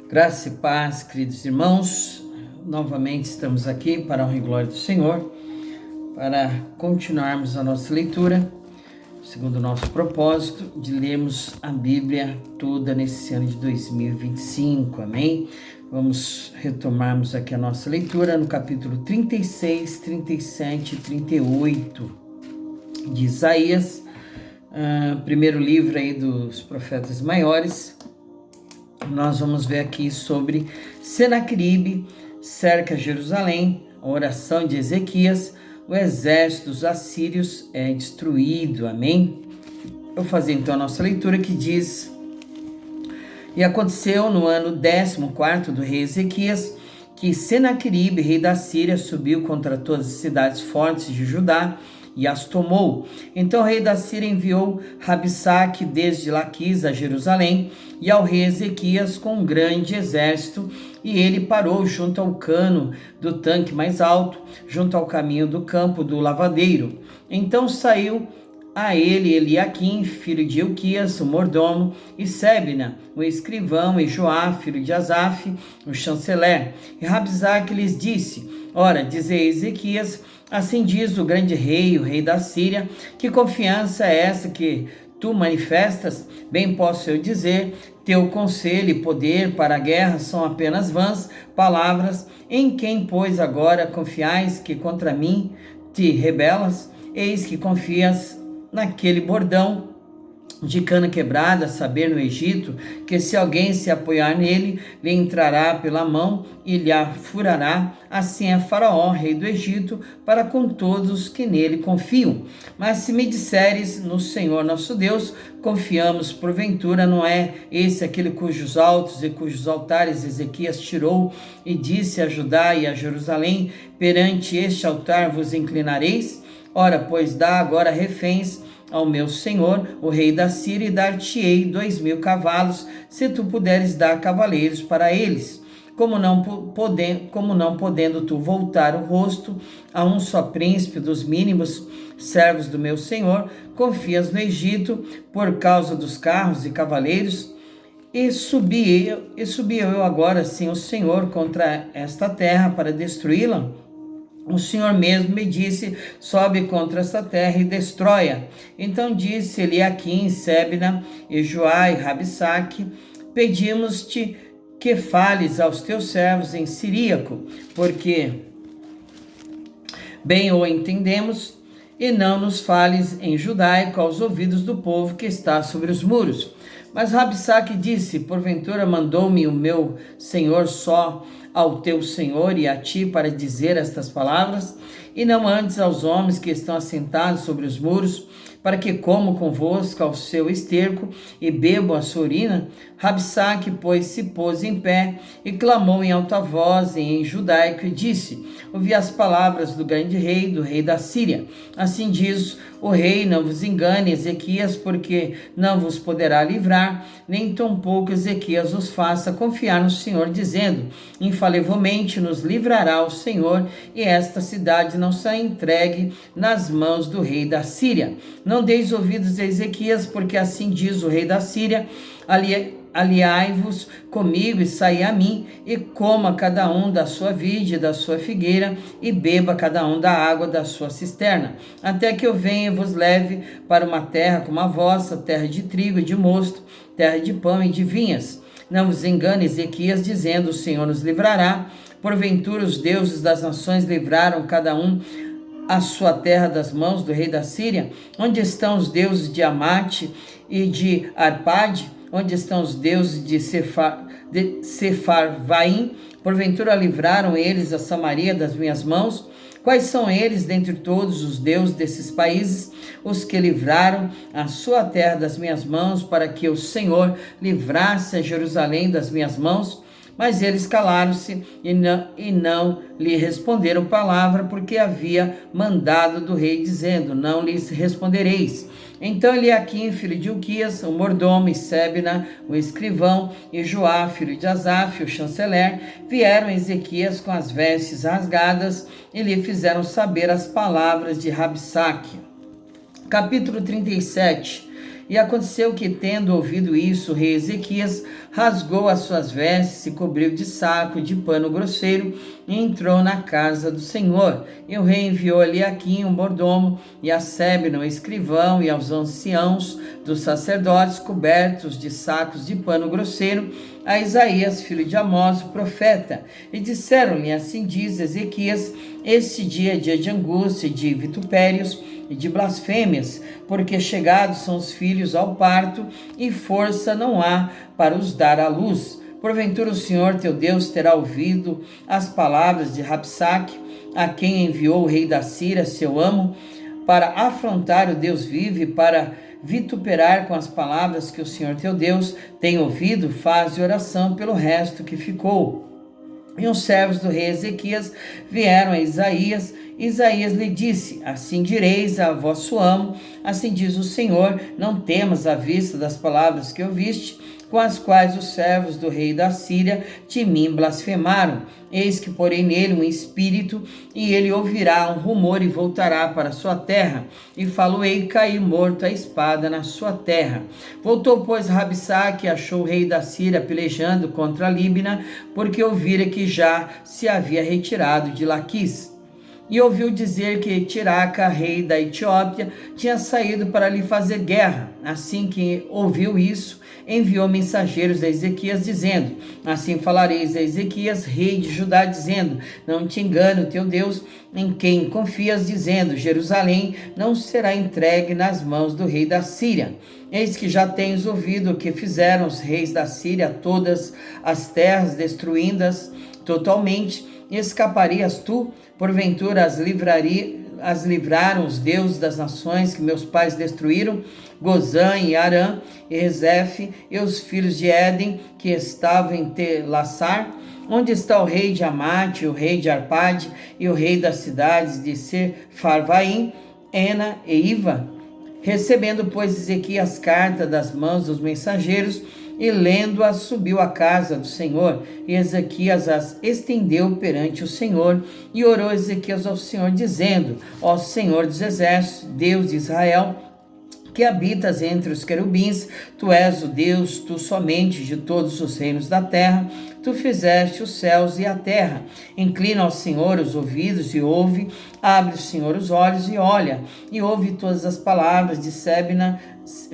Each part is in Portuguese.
Graça e paz, queridos irmãos, novamente estamos aqui para a honra e glória do Senhor, para continuarmos a nossa leitura, segundo o nosso propósito, de lermos a Bíblia toda nesse ano de 2025, amém? Vamos retomarmos aqui a nossa leitura no capítulo 36, 37 e 38 de Isaías, primeiro livro aí dos profetas maiores. Nós vamos ver aqui sobre Senaqueribe cerca Jerusalém, a oração de Ezequias, o exército dos assírios é destruído, amém? Eu vou fazer então a nossa leitura que diz: E aconteceu no ano 14º do rei Ezequias, que Senaqueribe, rei da Síria, subiu contra todas as cidades fortes de Judá e as tomou. Então o rei da Síria enviou Rabsaque desde Laquis a Jerusalém e ao rei Ezequias com um grande exército, e ele parou junto ao cano do tanque mais alto, junto ao caminho do campo do lavadeiro. Então saiu a ele Eliaquim, filho de Ilquias, o mordomo, e Sebna, o escrivão, e Joá, filho de Asaf, o chanceler. E Rabsaque lhes disse: Ora, dizei Ezequias, assim diz o grande rei, o rei da Síria, que confiança é essa que tu manifestas? Bem posso eu dizer, teu conselho e poder para a guerra são apenas vãs palavras. Em quem, pois, agora confiais que contra mim te rebelas? Eis que confias naquele bordão de cana quebrada, a saber, no Egito, que se alguém se apoiar nele, lhe entrará pela mão e lhe a furará. Assim é Faraó, rei do Egito, para com todos que nele confiam. Mas se me disseres, no Senhor nosso Deus confiamos, porventura não é esse aquele cujos altos e cujos altares Ezequias tirou e disse a Judá e a Jerusalém: perante este altar vos inclinareis? Ora, pois dá agora reféns ao meu senhor, o rei da Síria, e dar-te-ei 2.000 cavalos, se tu puderes dar cavaleiros para eles. Como não podendo tu voltar o rosto a um só príncipe dos mínimos servos do meu senhor, confias no Egito por causa dos carros e cavaleiros? E subi eu agora, sim, o Senhor contra esta terra para destruí-la? O Senhor mesmo me disse: sobe contra esta terra e destrói-a. Então disse Eliaquim, Sebna, e Joá e Rabsaque: pedimos-te que fales aos teus servos em siríaco, porque bem o entendemos, e não nos fales em judaico aos ouvidos do povo que está sobre os muros. Mas Rabsaque disse: porventura mandou-me o meu senhor só ao teu senhor e a ti para dizer estas palavras, e não antes aos homens que estão assentados sobre os muros, para que comam convosco ao seu esterco e bebam a sua urina? Rabsaque, pois, se pôs em pé e clamou em alta voz e em judaico e disse: ouvi as palavras do grande rei, do rei da Síria. Assim diz o rei: não vos engane, Ezequias, porque não vos poderá livrar, nem tampouco Ezequias os faça confiar no Senhor, dizendo: infalivelmente nos livrará o Senhor, e esta cidade não será entregue nas mãos do rei da Síria. Não deis ouvidos a Ezequias, porque assim diz o rei da Síria: aliai-vos comigo e saí a mim, e coma cada um da sua vide e da sua figueira, e beba cada um da água da sua cisterna, até que eu venha e vos leve para uma terra como a vossa, terra de trigo e de mosto, terra de pão e de vinhas. Não vos engane, Ezequias, dizendo: o Senhor nos livrará. Porventura os deuses das nações livraram cada um a sua terra das mãos do rei da Síria? Onde estão os deuses de Amate e de Arpade? Onde estão os deuses de Sefarvaim? Porventura livraram eles a Samaria das minhas mãos? Quais são eles dentre todos os deuses desses países, os que livraram a sua terra das minhas mãos, para que o Senhor livrasse a Jerusalém das minhas mãos? Mas eles calaram-se e não lhe responderam palavra, porque havia mandado do rei, dizendo: não lhes respondereis. Então Eliaquim, filho de Ilquias, o mordomo, e Sebna, o escrivão, e Joá, filho de Asaf, o chanceler, vieram a Ezequias com as vestes rasgadas e lhe fizeram saber as palavras de Rabsaque. Capítulo 37. E aconteceu que, tendo ouvido isso, o rei Ezequias rasgou as suas vestes, se cobriu de saco de pano grosseiro e entrou na casa do Senhor. E o rei enviou a Eliaquim, um mordomo, e a Sebna, o escrivão, e aos anciãos dos sacerdotes, cobertos de sacos de pano grosseiro, a Isaías, filho de Amós, o profeta. E disseram-lhe: assim diz Ezequias, este dia é dia de angústia, de vitupérios e de blasfêmias, porque chegados são os filhos ao parto, e força não há para os dar à luz. Porventura o Senhor teu Deus terá ouvido as palavras de Rabsaque, a quem enviou o rei da Síria, seu amo, para afrontar o Deus vivo e para vituperar com as palavras que o Senhor teu Deus tem ouvido. Faze oração pelo resto que ficou. E os servos do rei Ezequias vieram a Isaías. Isaías lhe disse: assim direis a vosso amo, assim diz o Senhor, não temas à vista das palavras que ouviste, com as quais os servos do rei da Síria de mim blasfemaram. Eis que porei nele um espírito, e ele ouvirá um rumor e voltará para sua terra, e falo-ei cair morto a espada na sua terra. Voltou, pois, Rabsaque e achou o rei da Síria pelejando contra Líbina, porque ouvira que já se havia retirado de Laquis. E ouviu dizer que Tiraca, rei da Etiópia, tinha saído para lhe fazer guerra. Assim que ouviu isso, enviou mensageiros a Ezequias, dizendo: assim falareis a Ezequias, rei de Judá, dizendo: não te engane o teu Deus, em quem confias, dizendo: Jerusalém não será entregue nas mãos do rei da Síria. Eis que já tens ouvido o que fizeram os reis da Síria, todas as terras, destruindo-as totalmente. Escaparias tu? Porventura as livraram os deuses das nações que meus pais destruíram, Gozã e Arã, e Rezefe, e os filhos de Éden, que estavam em Telassar? Onde está o rei de Amate, o rei de Arpade, e o rei das cidades de Sepharvaim, Ena e Iva? Recebendo, pois, Ezequias carta das mãos dos mensageiros, e lendo-a, subiu à casa do Senhor, e Ezequias as estendeu perante o Senhor, e orou Ezequias ao Senhor, dizendo: ó Senhor dos exércitos, Deus de Israel, que habitas entre os querubins, tu és o Deus, tu somente, de todos os reinos da terra. Tu fizeste os céus e a terra. Inclina ao Senhor os ouvidos e ouve, abre o Senhor os olhos e olha, e ouve todas as palavras de Sebna,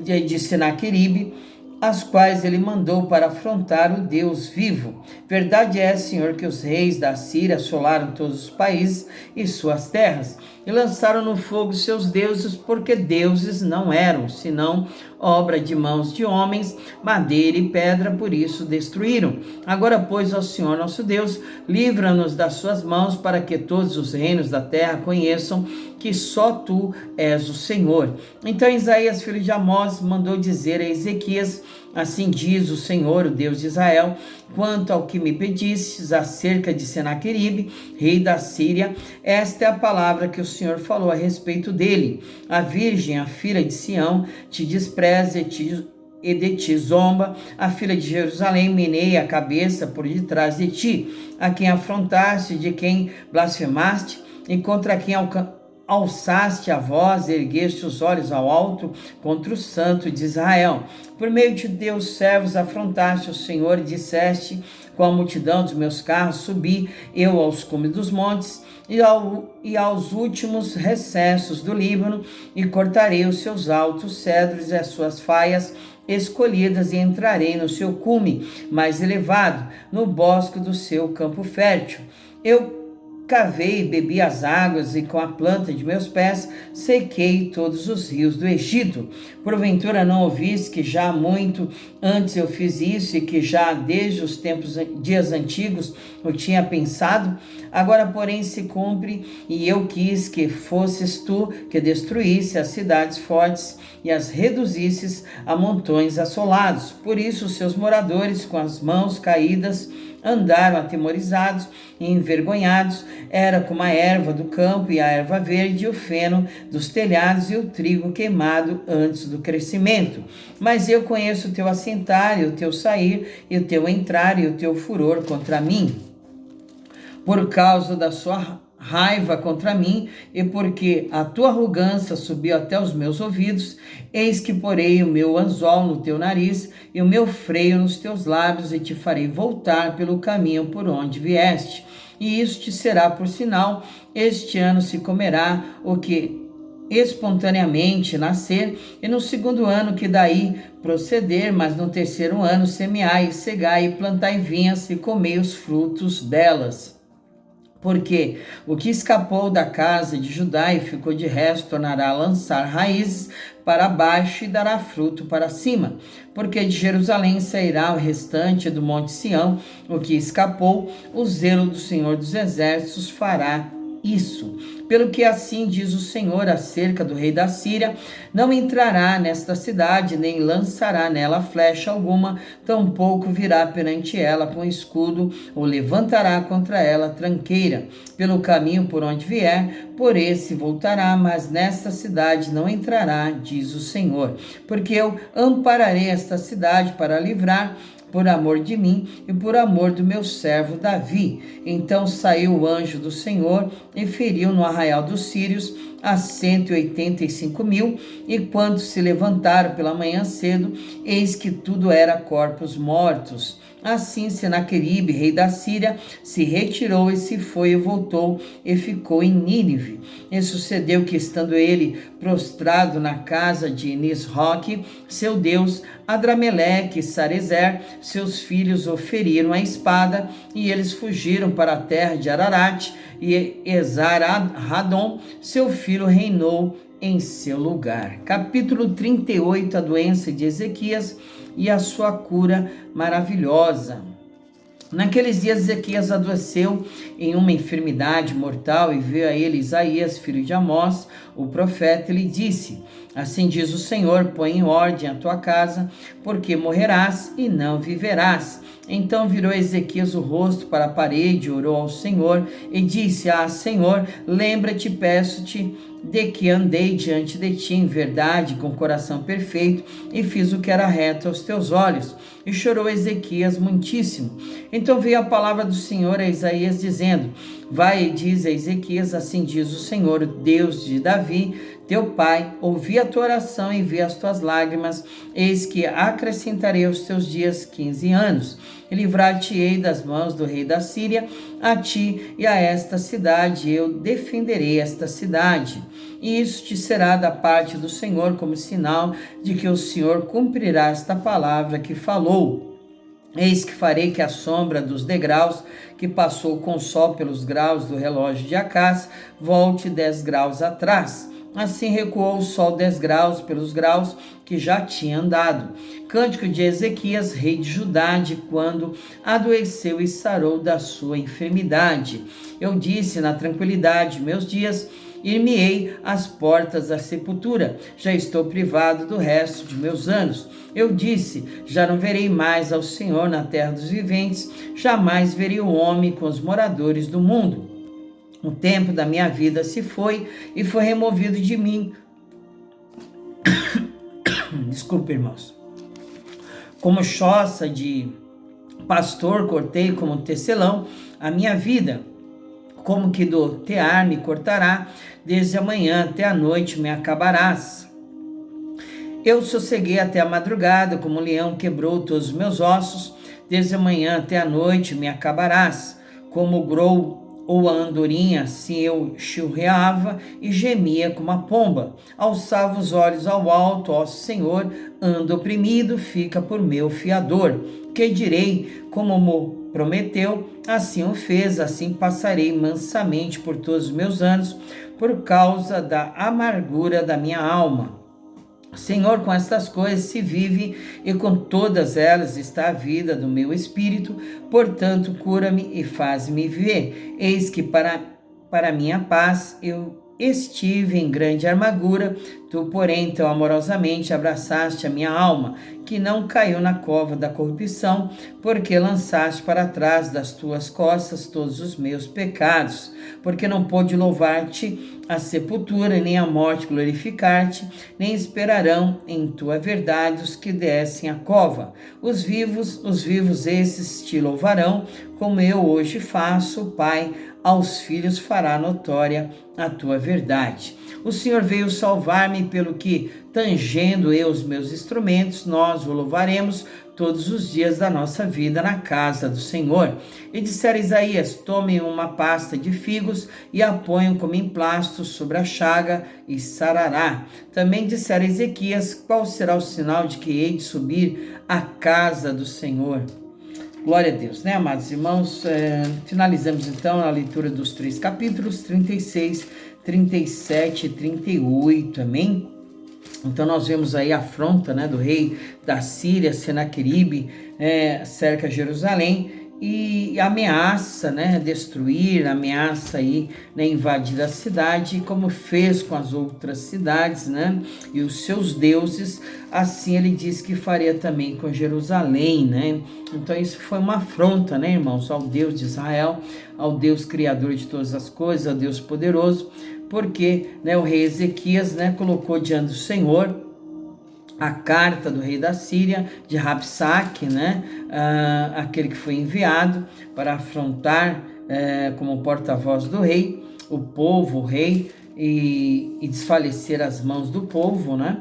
de Senaqueribe, as quais ele mandou para afrontar o Deus vivo. Verdade é, Senhor, que os reis da Síria assolaram todos os países e suas terras, e lançaram no fogo seus deuses, porque deuses não eram, senão obra de mãos de homens, madeira e pedra, por isso destruíram. Agora, pois, ó Senhor nosso Deus, livra-nos das suas mãos, para que todos os reinos da terra conheçam que só tu és o Senhor. Então Isaías, filho de Amós, mandou dizer a Ezequias: assim diz o Senhor, o Deus de Israel, quanto ao que me pedistes acerca de Senaqueribe, rei da Síria, esta é a palavra que o Senhor falou a respeito dele. A virgem, a filha de Sião, te despreza e de ti zomba, a filha de Jerusalém meneia a cabeça por detrás de ti, a quem afrontaste, de quem blasfemaste, e contra quem alçaste a voz, ergueste os olhos ao alto contra o santo de Israel. Por meio de teus servos afrontaste o Senhor e disseste: com a multidão dos meus carros subi eu aos cumes dos montes e aos últimos recessos do Líbano, e cortarei os seus altos cedros e as suas faias escolhidas, e entrarei no seu cume mais elevado, no bosque do seu campo fértil. Eu cavei e bebi as águas, e com a planta de meus pés sequei todos os rios do Egito. Porventura não ouviste que já muito antes eu fiz isso, e que já desde os dias antigos eu tinha pensado? Agora, porém, se cumpre, e eu quis que fosses tu que destruísse as cidades fortes e as reduzisses a montões assolados. Por isso os seus moradores, com as mãos caídas, andaram atemorizados e envergonhados. Era como a erva do campo e a erva verde, e o feno dos telhados e o trigo queimado antes do crescimento. Mas eu conheço o teu assentar e o teu sair, e o teu entrar e o teu furor contra mim. Por causa da sua raiva contra mim, e porque a tua arrogância subiu até os meus ouvidos, eis que porei o meu anzol no teu nariz e o meu freio nos teus lábios, e te farei voltar pelo caminho por onde vieste. E isso te será por sinal: este ano se comerá o que espontaneamente nascer, e no segundo ano que daí proceder, mas no terceiro ano semeai, cegai e plantai vinhas e comei os frutos delas. Porque o que escapou da casa de Judá e ficou de resto tornará a lançar raízes para baixo e dará fruto para cima. Porque de Jerusalém sairá o restante do monte Sião, o que escapou, o zelo do Senhor dos Exércitos fará isso. Pelo que assim diz o Senhor acerca do rei da Síria: não entrará nesta cidade, nem lançará nela flecha alguma, tampouco virá perante ela com escudo, ou levantará contra ela tranqueira. Pelo caminho por onde vier, por esse voltará, mas nesta cidade não entrará, diz o Senhor. Porque eu ampararei esta cidade para livrar, por amor de mim e por amor do meu servo Davi. Então saiu o anjo do Senhor e feriu no arraial dos sírios a 185.000, e quando se levantaram pela manhã cedo, eis que tudo era corpos mortos. Assim Senaqueribe, rei da Síria, se retirou e se foi e voltou e ficou em Nínive. E sucedeu que, estando ele prostrado na casa de Nisroque, seu deus, Adrameleque e Sarezer, seus filhos, o feriram à espada, e eles fugiram para a terra de Ararat, e Esar-Hadon, seu filho, reinou em seu lugar. Capítulo 38, a doença de Ezequias e a sua cura maravilhosa. Naqueles dias Ezequias adoeceu em uma enfermidade mortal, e veio a ele Isaías, filho de Amós, o profeta, e lhe disse: assim diz o Senhor, põe em ordem a tua casa, porque morrerás e não viverás. Então virou Ezequias o rosto para a parede, orou ao Senhor e disse: Senhor, lembra-te, peço-te, de que andei diante de ti em verdade, com coração perfeito, e fiz o que era reto aos teus olhos. E chorou Ezequias muitíssimo. Então veio a palavra do Senhor a Isaías, dizendo: vai e diz a Ezequias: assim diz o Senhor, Deus de Davi, teu pai, ouvi a tua oração e vi as tuas lágrimas, eis que acrescentarei aos teus dias 15 anos, e livrar-te-ei das mãos do rei da Síria, a ti e a esta cidade, eu defenderei esta cidade. E isso te será da parte do Senhor como sinal de que o Senhor cumprirá esta palavra que falou. Eis que farei que a sombra dos degraus que passou com o sol pelos graus do relógio de Acás volte 10 graus atrás. Assim recuou o sol 10 graus pelos graus que já tinha andado. Cântico de Ezequias, rei de Judá, de quando adoeceu e sarou da sua enfermidade. Eu disse: na tranquilidade meus dias, ir-me-ei às portas da sepultura, já estou privado do resto de meus anos. Eu disse: já não verei mais ao Senhor na terra dos viventes, jamais verei o homem com os moradores do mundo. O tempo da minha vida se foi e foi removido de mim. Desculpe, irmãos. Como choça de pastor cortei como tecelão a minha vida, como que do tear me cortará, desde a manhã até a noite me acabarás. Eu sosseguei até a madrugada, como um leão quebrou todos os meus ossos, desde a manhã até a noite me acabarás. Como o grou ou a andorinha, assim eu chilreava e gemia como a pomba. Alçava os olhos ao alto, ó Senhor, ando oprimido, fica por meu fiador. Que direi, como me prometeu, assim o fez, assim passarei mansamente por todos os meus anos, por causa da amargura da minha alma. Senhor, com estas coisas se vive, e com todas elas está a vida do meu espírito, portanto, cura-me e faz-me viver. Eis que para minha paz eu estive em grande amargura, Tu, porém, tão amorosamente abraçaste a minha alma, que não caiu na cova da corrupção, porque lançaste para trás das tuas costas todos os meus pecados, porque não pôde louvar-te a sepultura, nem a morte glorificar-te, nem esperarão em tua verdade os que descem a cova. Os vivos esses te louvarão, como eu hoje faço, Pai, aos filhos fará notória a tua verdade. O Senhor veio salvar-me, pelo que, tangendo eu os meus instrumentos, nós o louvaremos todos os dias da nossa vida na casa do Senhor. E dissera Isaías: tome uma pasta de figos e a ponham como emplasto sobre a chaga e sarará. Também dissera Ezequias: qual será o sinal de que hei de subir à casa do Senhor? Glória a Deus, né, amados irmãos? Finalizamos então a leitura dos 3 capítulos, 36, 37 e 38, amém? Então nós vemos aí a afronta, né, do rei da Síria, Senaqueribe, cerca Jerusalém e ameaça, né, destruir, ameaça aí, né, invadir a cidade, como fez com as outras cidades, né, e os seus deuses. Assim ele diz que faria também com Jerusalém, né? Então isso foi uma afronta, né, irmãos, ao Deus de Israel, ao Deus criador de todas as coisas, ao Deus poderoso, porque, né, o rei Ezequias, né, colocou diante do Senhor a carta do rei da Síria, de Rabsaque, né, aquele que foi enviado para afrontar como porta-voz do rei, o povo, o rei, e desfalecer as mãos do povo, né?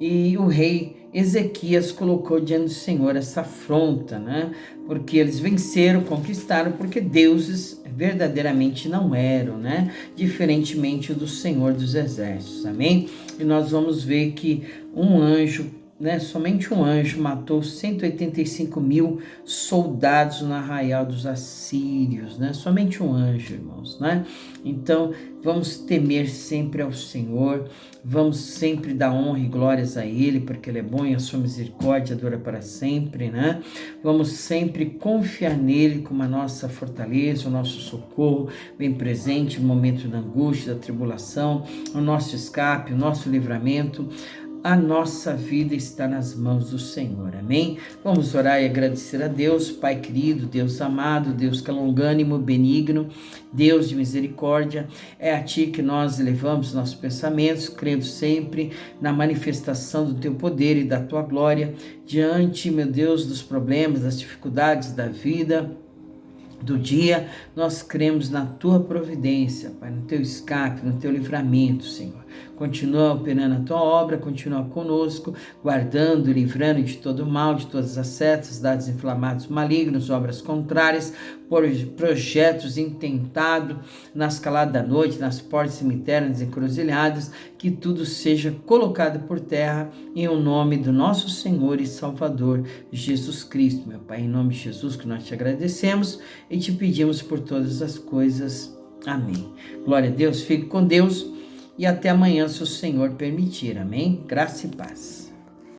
E o rei Ezequias colocou diante do Senhor essa afronta, né? Porque eles venceram, conquistaram, porque deuses verdadeiramente não eram, né? Diferentemente do Senhor dos Exércitos, amém? E nós vamos ver que um anjo, né, somente um anjo matou 185 mil soldados no arraial dos assírios, né? Somente um anjo, irmãos, né? Então, vamos temer sempre ao Senhor, vamos sempre dar honra e glórias a Ele, porque Ele é bom e a sua misericórdia dura para sempre, né? Vamos sempre confiar nele como a nossa fortaleza, o nosso socorro bem presente no momento da angústia, da tribulação, o nosso escape, o nosso livramento. A nossa vida está nas mãos do Senhor, amém? Vamos orar e agradecer a Deus, Pai querido, Deus amado, Deus que é longânimo, benigno, Deus de misericórdia. É a Ti que nós elevamos nossos pensamentos, crendo sempre na manifestação do Teu poder e da Tua glória, diante, meu Deus, dos problemas, das dificuldades da vida, do dia. Nós cremos na Tua providência, Pai, no Teu escape, no Teu livramento, Senhor. Continua operando a Tua obra, continua conosco, guardando, livrando de todo mal, de todas as setas, dados inflamados malignos, obras contrárias, por projetos intentados nas caladas da noite, nas portas cemitérias, nas encruzilhadas, que tudo seja colocado por terra em o nome do nosso Senhor e Salvador Jesus Cristo, meu Pai, em nome de Jesus que nós te agradecemos e te pedimos por todas as coisas. Amém. Glória a Deus, fique com Deus e até amanhã, se o Senhor permitir. Amém? Graça e paz.